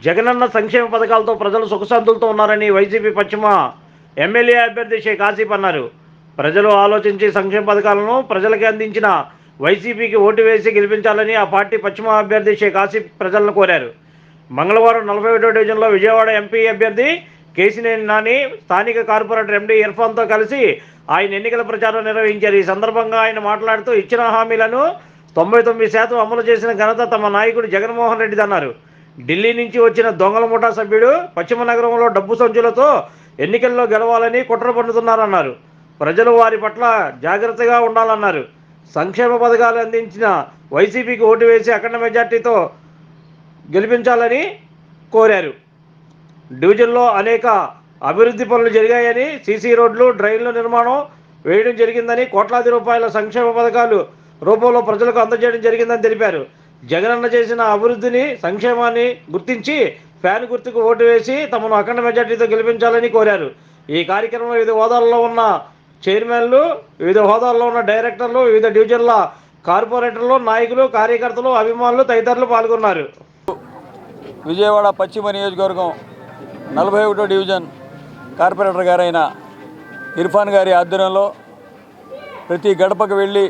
జగనన్న సంక్షేమ పథకాలతో ప్రజలు సుఖశాంతులతో ఉన్నారని వైసీపీ పశ్చిమ ఎమ్మెల్యే అభ్యర్థి షేక్ ఆసిఫ్ అన్నారు. ప్రజలు ఆలోచించి సంక్షేమ పథకాలను ప్రజలకి అందించిన వైసీపీకి ఓటు వేసి గెలిపించాలని ఆ పార్టీ పశ్చిమ అభ్యర్థి షేక్ ఆసిఫ్ ప్రజలను కోరారు. మంగళవారం 41వ డివిజన్లో విజయవాడ ఎంపీ అభ్యర్థి కేశినేని నాని స్థానిక కార్పొరేటర్ ఎండీ ఇర్ఫాన్తో కలిసి ఆయన ఎన్నికల ప్రచారం నిర్వహించారు. ఈ సందర్భంగా ఆయన మాట్లాడుతూ ఇచ్చిన హామీలను 99% అమలు చేసిన ఘనత తమ నాయకుడు జగన్మోహన్ రెడ్డిది అన్నారు. ఢిల్లీ నుంచి వచ్చిన దొంగల ముఠా సభ్యుడు పశ్చిమ నగరంలో డబ్బు సంచులతో ఎన్నికల్లో గెలవాలని కుట్ర పన్నుతున్నారన్నారు. ప్రజలు వారి పట్ల జాగ్రత్తగా ఉండాలన్నారు. సంక్షేమ పథకాలు అందించిన వైసీపీకి ఓటు వేసి అఖండ మెజార్టీతో గెలిపించాలని కోరారు. డివిజన్లో అనేక అభివృద్ధి పనులు జరిగాయని, సీసీ రోడ్లు, డ్రైన్ల నిర్మాణం వేయడం జరిగిందని, కోట్లాది రూపాయల సంక్షేమ పథకాలు రూపంలో ప్రజలకు అందజేయడం జరిగిందని తెలిపారు. జగనన్న చేసిన అభివృద్ధిని, సంక్షేమాన్ని గుర్తించి ఫ్యాన్ గుర్తుకు ఓటు వేసి తమను అఖండ మెజార్టీతో గెలిపించాలని కోరారు. ఈ కార్యక్రమంలో వివిధ హోదాల్లో ఉన్న చైర్మన్లు, వివిధ హోదాల్లో ఉన్న డైరెక్టర్లు, వివిధ డివిజన్ల కార్పొరేటర్లు, నాయకులు, కార్యకర్తలు, అభిమానులు తదితరులు పాల్గొన్నారు. విజయవాడ పశ్చిమ నియోజకవర్గం 41వ డివిజన్ కార్పొరేటర్ గారైన ఇర్ఫాన్ గారి ఆధ్వర్యంలో ప్రతి గడపకు వెళ్ళి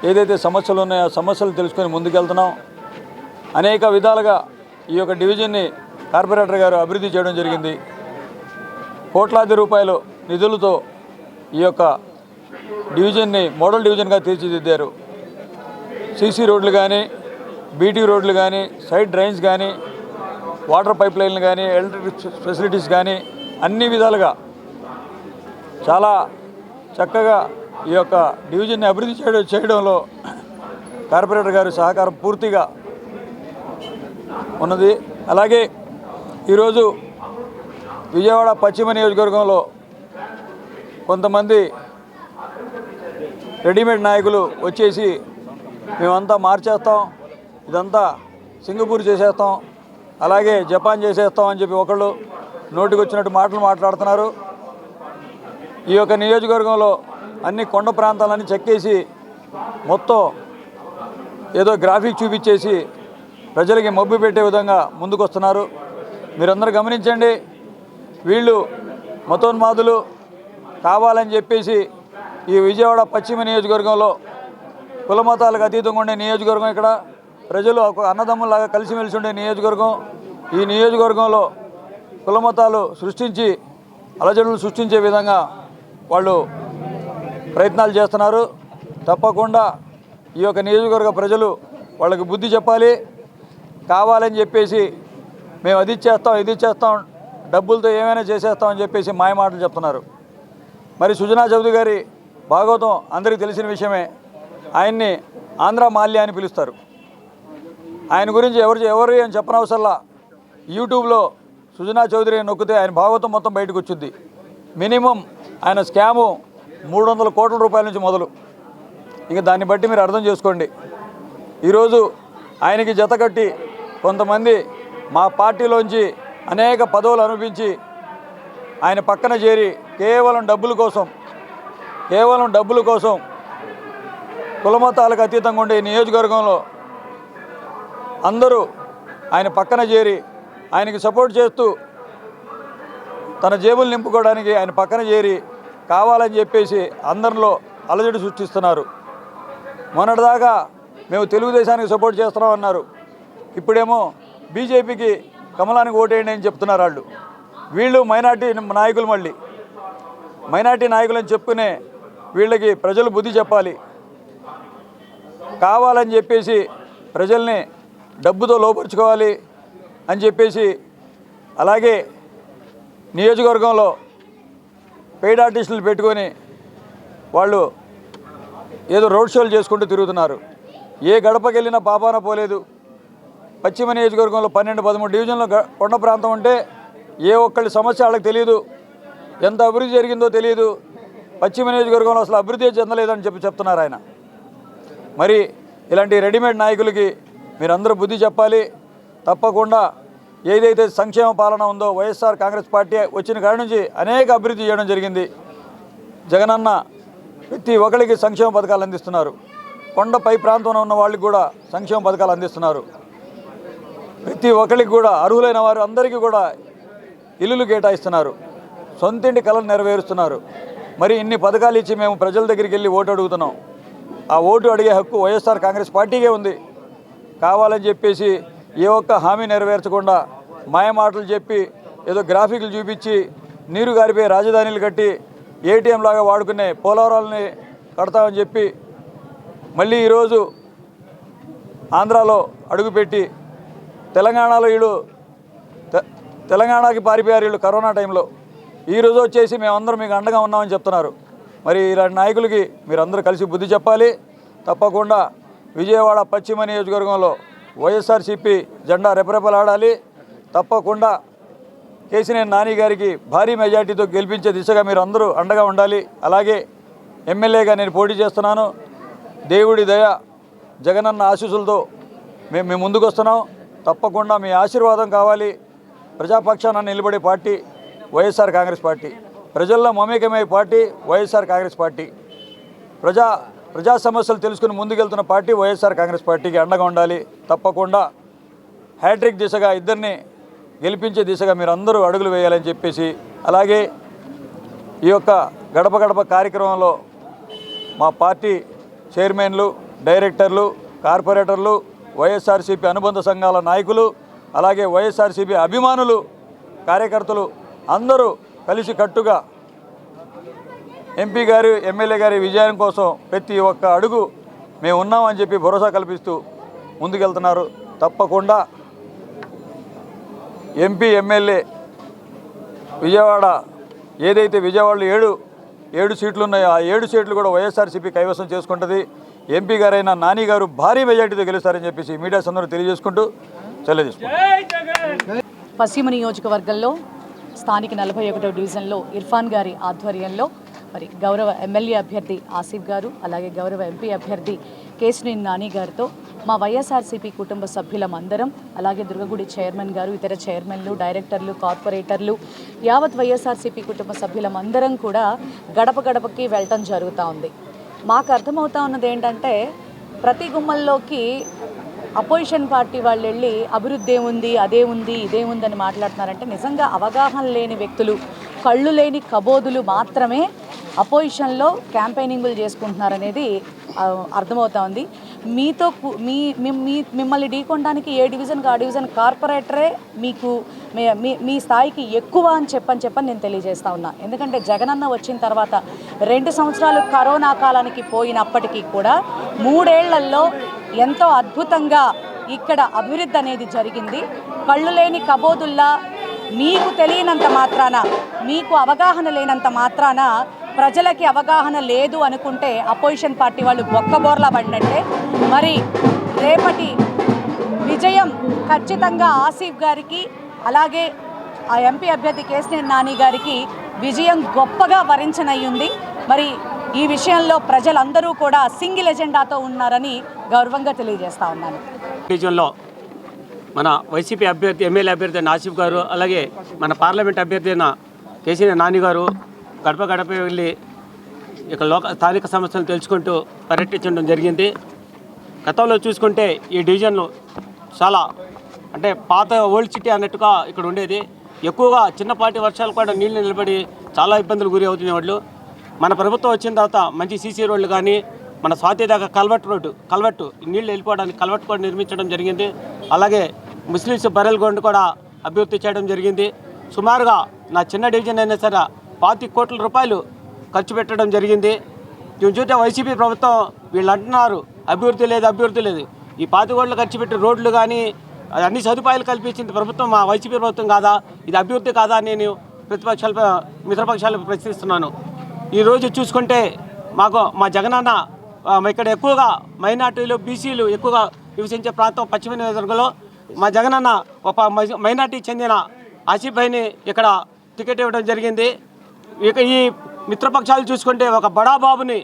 ఏదైతే సమస్యలు ఉన్నాయో ఆ సమస్యలు తెలుసుకొని ముందుకెళ్తున్నాం. అనేక విధాలుగా ఈ యొక్క డివిజన్ని కార్పొరేటర్ గారు అభివృద్ధి చేయడం జరిగింది. కోట్లాది రూపాయలు నిధులతో ఈ యొక్క డివిజన్ని మోడల్ డివిజన్గా తీర్చిదిద్దారు. సీసీ రోడ్లు కానీ, బీటీ రోడ్లు కానీ, సైడ్ డ్రైన్స్ కానీ, వాటర్ పైప్ లైన్లు కానీ, ఎలక్ట్రిక్ ఫెసిలిటీస్ కానీ అన్ని విధాలుగా చాలా చక్కగా ఈ యొక్క డివిజన్ని అభివృద్ధి చేయడంలో కార్పొరేటర్ గారి సహకారం పూర్తిగా ఉన్నది. అలాగే ఈరోజు విజయవాడ పశ్చిమ నియోజకవర్గంలో కొంతమంది రెడీమేడ్ నాయకులు వచ్చేసి మేమంతా మార్చేస్తాం, ఇదంతా సింగపూర్ చేసేస్తాం, అలాగే జపాన్ చేసేస్తాం అని చెప్పి ఒకళ్ళు నోటికి వచ్చినట్టు మాటలు మాట్లాడుతున్నారు. ఈ యొక్క నియోజకవర్గంలో అన్ని కొండ ప్రాంతాలన్నీ చెక్కేసి మొత్తం ఏదో గ్రాఫిక్ చూపించేసి ప్రజలకి మబ్బు పెట్టే విధంగా ముందుకొస్తున్నారు. మీరందరూ గమనించండి. వీళ్ళు మతోన్మాదులు కావాలని చెప్పేసి ఈ విజయవాడ పశ్చిమ నియోజకవర్గంలో కుల మతాలకు అతీతంగా ఉండే నియోజకవర్గం, ఇక్కడ ప్రజలు ఒక అన్నదమ్ములాగా కలిసిమెలిసి ఉండే నియోజకవర్గం. ఈ నియోజకవర్గంలో కుల మతాలు సృష్టించి అలజడులు సృష్టించే విధంగా వాళ్ళు ప్రయత్నాలు చేస్తున్నారు. తప్పకుండా ఈ యొక్క నియోజకవర్గ ప్రజలు వాళ్ళకి బుద్ధి చెప్పాలి. కావాలని చెప్పేసి మేము అది చేస్తాం, ఇది చేస్తాం, డబ్బులతో ఏమైనా చేసేస్తామని చెప్పేసి మాయమాటలు చెప్తున్నారు. మరి సుజనా చౌదరి గారి భాగవతం అందరికీ తెలిసిన విషయమే. ఆయన్ని ఆంధ్ర మాల్య అని పిలుస్తారు. ఆయన గురించి ఎవరు అని చెప్పనవసరంలా. యూట్యూబ్లో సుజనా చౌదరి నొక్కితే ఆయన భాగవతం మొత్తం బయటకు వచ్చింది. మినిమం ఆయన స్కాము 300 కోట్ల రూపాయల నుంచి మొదలు. ఇక దాన్ని బట్టి మీరు అర్థం చేసుకోండి. ఈరోజు ఆయనకి జతకట్టి కొంతమంది మా పార్టీలోంచి అనేక పదవులు అనుభవించి ఆయన పక్కన చేరి కేవలం డబ్బుల కోసం కులమతాలకు అతీతంగా ఉండే నియోజకవర్గంలో అందరూ ఆయన పక్కన చేరి ఆయనకి సపోర్ట్ చేస్తూ తన జేబులు నింపుకోవడానికి ఆయన పక్కన చేరి కావాలని చెప్పేసి అందరిలో అలజడి సృష్టిస్తున్నారు. మొన్నటిదాకా మేము తెలుగుదేశానికి సపోర్ట్ చేస్తున్నామన్నారు. ఇప్పుడేమో బీజేపీకి, కమలానికి ఓటేయండి అని చెప్తున్నారు. వీళ్ళు మైనార్టీ నాయకులు. మళ్ళీ మైనార్టీ నాయకులని చెప్పుకునే వీళ్ళకి ప్రజలు బుద్ధి చెప్పాలి. కావాలని చెప్పేసి ప్రజల్ని డబ్బుతో లోపరుచుకోవాలి అని చెప్పేసి, అలాగే నియోజకవర్గంలో పెయిడ్ ఆర్టిస్టులు పెట్టుకొని వాళ్ళు ఏదో రోడ్ షోలు చేసుకుంటూ తిరుగుతున్నారు. ఏ గడపకి వెళ్ళినా పాపాన పోలేదు. పశ్చిమ నియోజకవర్గంలో 12-13 డివిజన్లో కొండ ప్రాంతం ఉంటే ఏ ఒక్కళ్ళ సమస్య వాళ్ళకి తెలియదు, ఎంత అభివృద్ధి జరిగిందో తెలియదు. పశ్చిమ నియోజకవర్గంలో అసలు అభివృద్ధి చెందలేదని చెప్తున్నారు ఆయన. మరి ఇలాంటి రెడీమేడ్ నాయకులకి మీరందరూ బుద్ధి చెప్పాలి. తప్పకుండా ఏదైతే సంక్షేమ పాలన ఉందో వైఎస్ఆర్ కాంగ్రెస్ పార్టీ వచ్చిన కాడి నుంచి అనేక అభివృద్ధి చేయడం జరిగింది. జగనన్న ప్రతి ఒక్కరికి సంక్షేమ పథకాలు అందిస్తున్నారు. కొండపై ప్రాంతంలో ఉన్న వాళ్ళకి కూడా సంక్షేమ పథకాలు అందిస్తున్నారు. ప్రతి ఒక్కరికి కూడా అర్హులైన వారు అందరికీ కూడా ఇల్లులు కేటాయిస్తున్నారు, సొంతింటి కళను నెరవేరుస్తున్నారు. మరి ఇన్ని పథకాలు ఇచ్చి మేము ప్రజల దగ్గరికి వెళ్ళి ఓటు అడుగుతున్నాం. ఆ ఓటు అడిగే హక్కు వైఎస్ఆర్ కాంగ్రెస్ పార్టీకే ఉంది. కావాలని చెప్పేసి ఏ ఒక్క హామీ నెరవేర్చకుండా మాయమాటలు చెప్పి ఏదో గ్రాఫిక్లు చూపించి నీరు గారిపోయి రాజధానులు కట్టి ఏటీఎం లాగా వాడుకునే పోలవరాలని కడతామని చెప్పి మళ్ళీ ఈరోజు ఆంధ్రాలో అడుగుపెట్టి తెలంగాణలో వీళ్ళు తెలంగాణకి పారిపోయారు వీళ్ళు కరోనా టైంలో. ఈరోజు వచ్చేసి మేమందరం మీకు అండగా ఉన్నామని చెప్తున్నారు. మరి ఇలాంటి నాయకులకి మీరందరూ కలిసి బుద్ధి చెప్పాలి. తప్పకుండా విజయవాడ పశ్చిమ నియోజకవర్గంలో వైఎస్ఆర్సీపీ జెండా రెపరెపలాడాలి. తప్పకుండా కేసీనేని నాని గారికి భారీ మెజార్టీతో గెలిపించే దిశగా మీరు అందరూ అండగా ఉండాలి. అలాగే ఎమ్మెల్యేగా నేను పోటీ చేస్తున్నాను. దేవుడి దయ జగనన్న ఆశీస్సులతో మేము ముందుకు వస్తున్నాం. తప్పకుండా మీ ఆశీర్వాదం కావాలి. ప్రజాపక్షాన నిలబడే పార్టీ వైఎస్ఆర్ కాంగ్రెస్ పార్టీ, ప్రజల్లో మమేకమయ్యే పార్టీ వైఎస్ఆర్ కాంగ్రెస్ పార్టీ, ప్రజా సమస్యలు తెలుసుకుని ముందుకెళ్తున్న పార్టీ వైఎస్ఆర్ కాంగ్రెస్ పార్టీకి అండగా ఉండాలి. తప్పకుండా హ్యాట్రిక్ దిశగా ఇద్దరిని గెలిపించే దిశగా మీరు అందరూ అడుగులు వేయాలని చెప్పేసి, అలాగే ఈ యొక్క గడప గడప కార్యక్రమంలో మా పార్టీ చైర్మన్లు, డైరెక్టర్లు, కార్పొరేటర్లు, వైఎస్ఆర్సీపీ అనుబంధ సంఘాల నాయకులు, అలాగే వైఎస్ఆర్సీపీ అభిమానులు, కార్యకర్తలు అందరూ కలిసి కట్టుగా ఎంపీ గారు, ఎమ్మెల్యే గారి విజయం కోసం ప్రతి ఒక్క అడుగు మేము ఉన్నామని చెప్పి భరోసా కల్పిస్తూ ముందుకెళ్తున్నారు. తప్పకుండా ఎంపీ, ఎమ్మెల్యే విజయవాడ ఏదైతే విజయవాడలో ఏడు సీట్లు ఉన్నాయో ఆ 7 సీట్లు కూడా వైఎస్ఆర్సీపీ కైవసం చేసుకుంటుంది. ఎంపీ గారైన నాని గారు భారీ మెజార్టీతో గెలుస్తారని చెప్పేసి మీడియా సందర్భంగా తెలియజేసుకుంటూ తెలియజేసుకుంటాం. పశ్చిమ నియోజకవర్గంలో స్థానిక 41వ డివిజన్లో ఇర్ఫాన్ గారి ఆధ్వర్యంలో మరి గౌరవ ఎమ్మెల్యే అభ్యర్థి ఆసిఫ్ గారు, అలాగే గౌరవ ఎంపీ అభ్యర్థి కేశినేని నాని గారితో మా వైఎస్ఆర్సీపీ కుటుంబ సభ్యులమందరం, అలాగే దుర్గగుడి చైర్మన్ గారు, ఇతర చైర్మన్లు, డైరెక్టర్లు, కార్పొరేటర్లు, యావత్ వైఎస్ఆర్సీపీ కుటుంబ సభ్యులమందరం కూడా గడప గడపకి వెళ్ళటం జరుగుతూ ఉంది. మాకు అర్థమవుతా ఉన్నది ఏంటంటే, ప్రతి గుమ్మల్లోకి అపోజిషన్ పార్టీ వాళ్ళు వెళ్ళి అభివృద్ధి ఏముంది, అదే ఉంది, ఇదే ఉంది అని మాట్లాడుతున్నారంటే నిజంగా అవగాహన లేని వ్యక్తులు, కళ్ళు లేని కబోదులు మాత్రమే అపోజిషన్లో క్యాంపెయినింగులు చేసుకుంటున్నారనేది అర్థమవుతా ఉంది. మీతో మిమ్మల్ని ఢీకొనడానికి ఏ డివిజన్కి ఆ డివిజన్ కార్పొరేటరే మీకు మీ స్థాయికి ఎక్కువ అని చెప్పని నేను తెలియజేస్తా ఉన్నా. ఎందుకంటే జగనన్న వచ్చిన తర్వాత 2 సంవత్సరాలు కరోనా కాలానికి పోయినప్పటికీ కూడా 3 ఏళ్లలో ఎంతో అద్భుతంగా ఇక్కడ అభివృద్ధి అనేది జరిగింది. కళ్ళు లేని కబోదుల్లా మీకు తెలియనంత మాత్రాన, మీకు అవగాహన లేనంత మాత్రాన ప్రజలకి అవగాహన లేదు అనుకుంటే అపోజిషన్ పార్టీ వాళ్ళు బొక్కబోర్లా పడినట్టే. మరి రేపటి విజయం ఖచ్చితంగా ఆసిఫ్ గారికి, అలాగే ఆ ఎంపీ అభ్యర్థి కేశినేని నాని గారికి విజయం గొప్పగా వరించనయ్యింది. మరి ఈ విషయంలో ప్రజలందరూ కూడా సింగిల్ ఎజెండాతో ఉన్నారని గౌరవంగా తెలియజేస్తా ఉన్నాను. డివిజన్లో మన వైసీపీ అభ్యర్థి, ఎమ్మెల్యే అభ్యర్థి అయిన ఆసిఫ్ గారు, అలాగే మన పార్లమెంట్ అభ్యర్థి అయిన కేశినేని నాని గారు గడప గడప వెళ్ళి ఇక స్థానిక సమస్యలు తెలుసుకుంటూ పర్యటించడం జరిగింది. గతంలో చూసుకుంటే ఈ డివిజన్లో చాలా అంటే పాత ఓల్డ్ సిటీ అన్నట్టుగా ఇక్కడ ఉండేది. ఎక్కువగా చిన్నపాటి వర్షాలు కూడా నీళ్లు నిలబడి చాలా ఇబ్బందులు గురి అవుతున్నవాళ్ళు. మన ప్రభుత్వం వచ్చిన తర్వాత మంచి సీసీ రోడ్లు కానీ, మన స్వాతి దాకా కల్వట్టు నీళ్లు వెళ్ళిపోవడానికి కల్వట్టు కూడా నిర్మించడం జరిగింది. అలాగే ముస్లిమ్స్ బరెల్ గ్రౌండ్ కూడా అభివృద్ధి చేయడం జరిగింది. సుమారుగా నా చిన్న డివిజన్ అయినా సరే 25 కోట్ల రూపాయలు ఖర్చు పెట్టడం జరిగింది. చూస్తే వైసీపీ ప్రభుత్వం వీళ్ళు అంటున్నారు అభివృద్ధి లేదు. ఈ 25 కోట్లు ఖర్చు పెట్టి రోడ్లు కానీ అన్ని సదుపాయాలు కల్పించింది ప్రభుత్వం మా వైసీపీ ప్రభుత్వం కాదా? ఇది అభివృద్ధి కాదా? నేను మిత్రపక్షాలు ప్రశ్నిస్తున్నాను. ఈరోజు చూసుకుంటే మా జగనన్న ఇక్కడ ఎక్కువగా మైనార్టీలు, బీసీలు ఎక్కువగా నివసించే ప్రాంతం పశ్చిమ నియోజకవర్గంలో మా జగనన్న ఒక మైనార్టీ చెందిన ఆసిఫ్ భాయ్ని ఇక్కడ టికెట్ ఇవ్వడం జరిగింది. ఇక ఈ మిత్రపక్షాలు చూసుకుంటే ఒక బడాబాబుని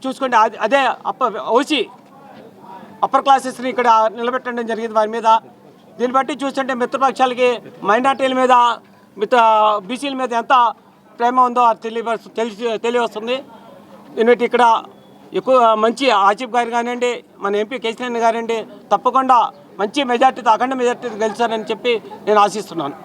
చూసుకుంటే అదే ఓసీ అప్పర్ క్లాసెస్ని ఇక్కడ నిలబెట్టడం జరిగింది వారి మీద. దీన్ని బట్టి చూస్తుంటే మిత్రపక్షాలకి మైనార్టీల మీద, బీసీల మీద ఎంత ప్రేమ ఉందో తెలియవస్తుంది. దీన్ని ఇక్కడ ఎక్కువ మంచి ఆసిఫ్ గారు కానివ్వండి, మన ఎంపీ కేశినేని గారండి తప్పకుండా మంచి మెజార్టీతో అఖండ మెజార్టీతో గెలిచారని చెప్పి నేను ఆశిస్తున్నాను.